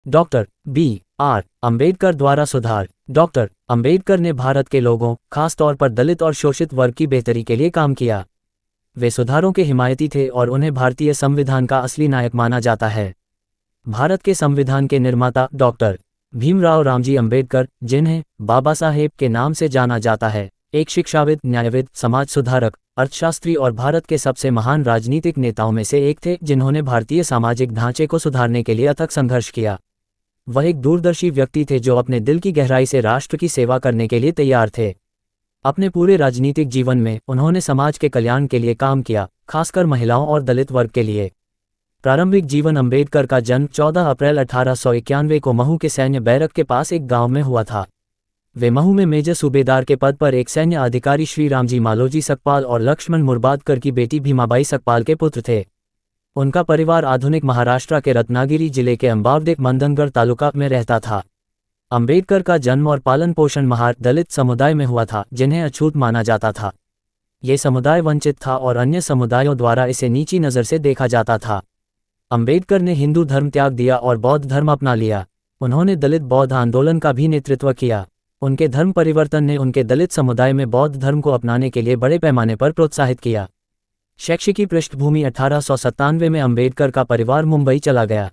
Doctor B.R. Ambedkar द्वारा सुधार। Doctor Ambedkar ने भारत के लोगों, खास तौर पर दलित और शोषित वर्ग की बेहतरी के लिए काम किया। वे सुधारों के हिमायती थे और उन्हें भारतीय संविधान का असली नायक माना जाता है। भारत के संविधान के निर्माता डॉक्टर भीमराव रामजी अम्बेडकर, जिन्हें बाबा साहेब के नाम से जाना जाता है, एक शिक्षाविद, न्यायविद, समाज सुधारक, अर्थशास्त्री और भारत के सबसे महान राजनीतिक नेताओं में से एक थे, जिन्होंने भारतीय सामाजिक ढांचे को सुधारने के लिए अथक संघर्ष किया। वह एक दूरदर्शी व्यक्ति थे जो अपने दिल की गहराई से राष्ट्र की सेवा करने के लिए तैयार थे। अपने पूरे राजनीतिक जीवन में उन्होंने समाज के कल्याण के लिए काम किया, खासकर महिलाओं और दलित वर्ग के लिए। प्रारंभिक जीवन। अम्बेडकर का जन्म 14 अप्रैल 1891 को महू के सैन्य बैरक के पास एक गांव में हुआ था। वे महू में मेजर सूबेदार के पद पर एक सैन्य अधिकारी श्री रामजी मालोजी सकपाल और लक्ष्मण मुर्बादकर की बेटी भीमाबाई सकपाल के पुत्र थे। उनका परिवार आधुनिक महाराष्ट्र के रत्नागिरी जिले के अंबावडेक मंदनगढ़ तालुका में रहता था। अम्बेडकर का जन्म और पालन पोषण महार दलित समुदाय में हुआ था, जिन्हें अछूत माना जाता था। ये समुदाय वंचित था और अन्य समुदायों द्वारा इसे नीची नज़र से देखा जाता था। अम्बेडकर ने हिंदू धर्म त्याग दिया और बौद्ध धर्म अपना लिया। उन्होंने दलित बौद्ध आंदोलन का भी नेतृत्व किया। उनके धर्म परिवर्तन ने उनके दलित समुदाय में बौद्ध धर्म को अपनाने के लिए बड़े पैमाने पर प्रोत्साहित किया। शैक्षिकी पृष्ठभूमि। 1897 में अम्बेडकर का परिवार मुंबई चला गया।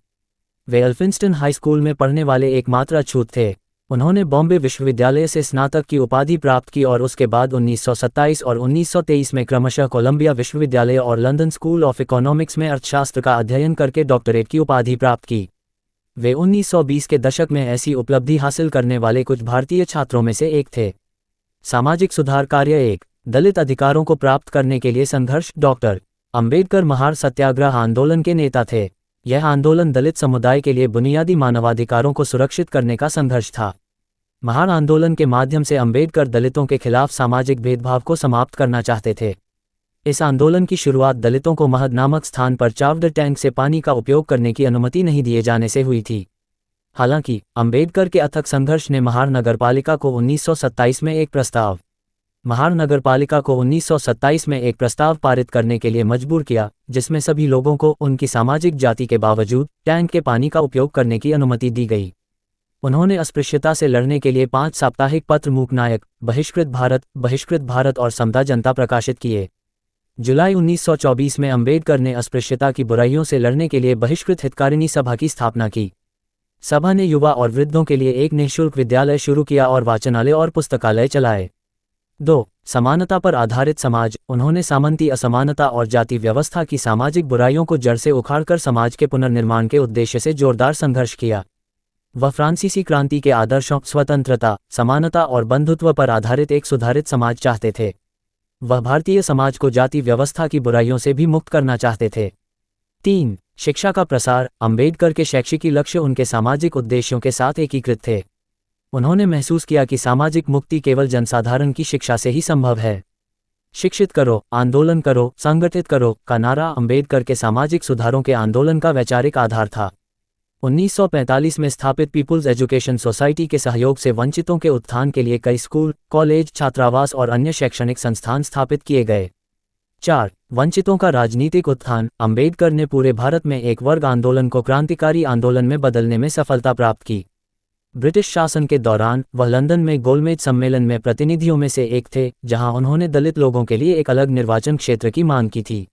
वे एल्फिंस्टन हाई स्कूल में पढ़ने वाले एकमात्र अछूत थे। उन्होंने बॉम्बे विश्वविद्यालय से स्नातक की उपाधि प्राप्त की और उसके बाद 1927 और 1923 में क्रमशः कोलंबिया विश्वविद्यालय और लंदन स्कूल ऑफ इकोनॉमिक्स में अर्थशास्त्र का अध्ययन करके डॉक्टरेट की उपाधि प्राप्त की। वे 1920 के दशक में ऐसी उपलब्धि हासिल करने वाले कुछ भारतीय छात्रों में से एक थे। सामाजिक सुधार कार्य। 1. दलित अधिकारों को प्राप्त करने के लिए संघर्ष। डॉक्टर अम्बेडकर महार सत्याग्रह आंदोलन के नेता थे। यह आंदोलन दलित समुदाय के लिए बुनियादी मानवाधिकारों को सुरक्षित करने का संघर्ष था। महार आंदोलन के माध्यम से अम्बेडकर दलितों के खिलाफ सामाजिक भेदभाव को समाप्त करना चाहते थे। इस आंदोलन की शुरुआत दलितों को महद नामक स्थान पर चावड़ टैंक से पानी का उपयोग करने की अनुमति नहीं दिए जाने से हुई थी। हालांकि अम्बेडकर के अथक संघर्ष ने महार नगरपालिका को 1927 में एक प्रस्ताव पारित करने के लिए मजबूर किया, जिसमें सभी लोगों को उनकी सामाजिक जाति के बावजूद टैंक के पानी का उपयोग करने की अनुमति दी गई। उन्होंने अस्पृश्यता से लड़ने के लिए 5 साप्ताहिक पत्र मूकनायक, बहिष्कृत भारत और समता जनता प्रकाशित किए। जुलाई 1924 में अम्बेडकर ने अस्पृश्यता की बुराइयों से लड़ने के लिए बहिष्कृत हितकारिणी सभा की स्थापना की। सभा ने युवा और वृद्धों के लिए एक निःशुल्क विद्यालय शुरू किया और वाचनालय और पुस्तकालय चलाए। 2. समानता पर आधारित समाज। उन्होंने सामंती असमानता और जाति व्यवस्था की सामाजिक बुराइयों को जड़ से उखाड़कर समाज के पुनर्निर्माण के उद्देश्य से जोरदार संघर्ष किया। वह फ्रांसीसी क्रांति के आदर्शों, स्वतंत्रता, समानता और बंधुत्व पर आधारित एक सुधारित समाज चाहते थे। वह भारतीय समाज को जाति व्यवस्था की बुराइयों से भी मुक्त करना चाहते थे। 3. शिक्षा का प्रसार। अम्बेडकर के शैक्षिकी लक्ष्य उनके सामाजिक उद्देश्यों के साथ एकीकृत थे। उन्होंने महसूस किया कि सामाजिक मुक्ति केवल जनसाधारण की शिक्षा से ही संभव है। शिक्षित करो, आंदोलन करो, संगठित करो का नारा अम्बेडकर के सामाजिक सुधारों के आंदोलन का वैचारिक आधार था। 1945 में स्थापित पीपुल्स एजुकेशन सोसाइटी के सहयोग से वंचितों के उत्थान के लिए कई स्कूल, कॉलेज, छात्रावास और अन्य शैक्षणिक संस्थान स्थापित किए गए। 4. वंचितों का राजनीतिक उत्थान। अम्बेडकर ने पूरे भारत में एक वर्ग आंदोलन को क्रांतिकारी आंदोलन में बदलने में सफलता प्राप्त की। ब्रिटिश शासन के दौरान वह लंदन में गोलमेज सम्मेलन में प्रतिनिधियों में से एक थे, जहां उन्होंने दलित लोगों के लिए एक अलग निर्वाचन क्षेत्र की मांग की थी।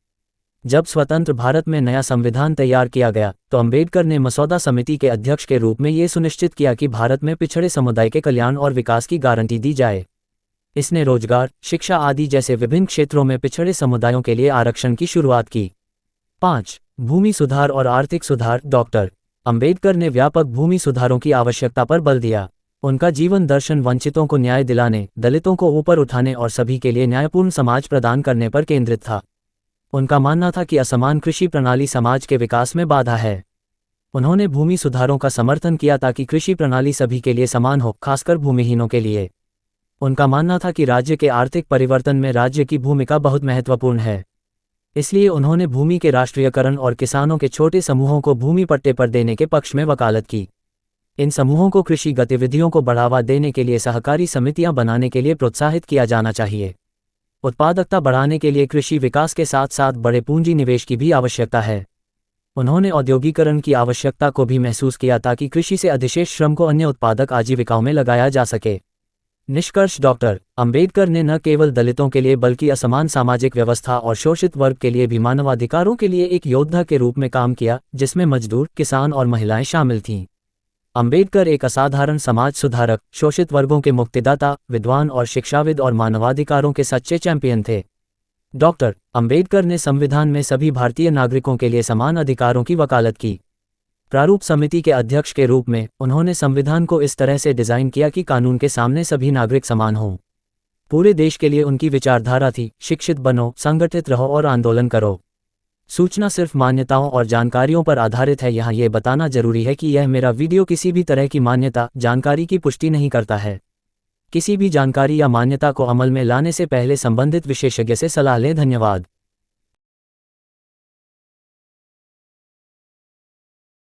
जब स्वतंत्र भारत में नया संविधान तैयार किया गया, तो अम्बेडकर ने मसौदा समिति के अध्यक्ष के रूप में ये सुनिश्चित किया कि भारत में पिछड़े समुदाय के कल्याण और विकास की गारंटी दी जाए। इसने रोजगार, शिक्षा आदि जैसे विभिन्न क्षेत्रों में पिछड़े समुदायों के लिए आरक्षण की शुरुआत की। 5. भूमि सुधार और आर्थिक सुधार। डॉक्टर अम्बेडकर ने व्यापक भूमि सुधारों की आवश्यकता पर बल दिया। उनका जीवन दर्शन वंचितों को न्याय दिलाने, दलितों को ऊपर उठाने और सभी के लिए न्यायपूर्ण समाज प्रदान करने पर केंद्रित था। उनका मानना था कि असमान कृषि प्रणाली समाज के विकास में बाधा है। उन्होंने भूमि सुधारों का समर्थन किया ताकि कृषि प्रणाली सभी के लिए समान हो, खासकर भूमिहीनों के लिए। उनका मानना था कि राज्य के आर्थिक परिवर्तन में राज्य की भूमिका बहुत महत्वपूर्ण है। इसलिए उन्होंने भूमि के राष्ट्रीयकरण और किसानों के छोटे समूहों को भूमि पट्टे पर देने के पक्ष में वकालत की। इन समूहों को कृषि गतिविधियों को बढ़ावा देने के लिए सहकारी समितियां बनाने के लिए प्रोत्साहित किया जाना चाहिए। उत्पादकता बढ़ाने के लिए कृषि विकास के साथ साथ बड़े पूंजी निवेश की भी आवश्यकता है। उन्होंने औद्योगिकरण की आवश्यकता को भी महसूस किया ताकि कृषि से अधिशेष श्रम को अन्य उत्पादक आजीविकाओं में लगाया जा सके। निष्कर्ष: डॉक्टर अंबेडकर ने न केवल दलितों के लिए बल्कि असमान सामाजिक व्यवस्था और शोषित वर्ग के लिए भी मानवाधिकारों के लिए एक योद्धा के रूप में काम किया, जिसमें मजदूर, किसान और महिलाएं शामिल थीं। अंबेडकर एक असाधारण समाज सुधारक, शोषित वर्गों के मुक्तिदाता, विद्वान और शिक्षाविद और मानवाधिकारों के सच्चे चैंपियन थे। डॉक्टर अंबेडकर ने संविधान में सभी भारतीय नागरिकों के लिए समान अधिकारों की वकालत की। प्रारूप समिति के अध्यक्ष के रूप में उन्होंने संविधान को इस तरह से डिजाइन किया कि कानून के सामने सभी नागरिक समान हों। पूरे देश के लिए उनकी विचारधारा थी, शिक्षित बनो, संगठित रहो और आंदोलन करो। सूचना सिर्फ मान्यताओं और जानकारियों पर आधारित है। यहाँ ये बताना जरूरी है कि यह मेरा वीडियो किसी भी तरह की मान्यता, जानकारी की पुष्टि नहीं करता है। किसी भी जानकारी या मान्यता को अमल में लाने से पहले संबंधित विशेषज्ञ से सलाह लें। धन्यवाद।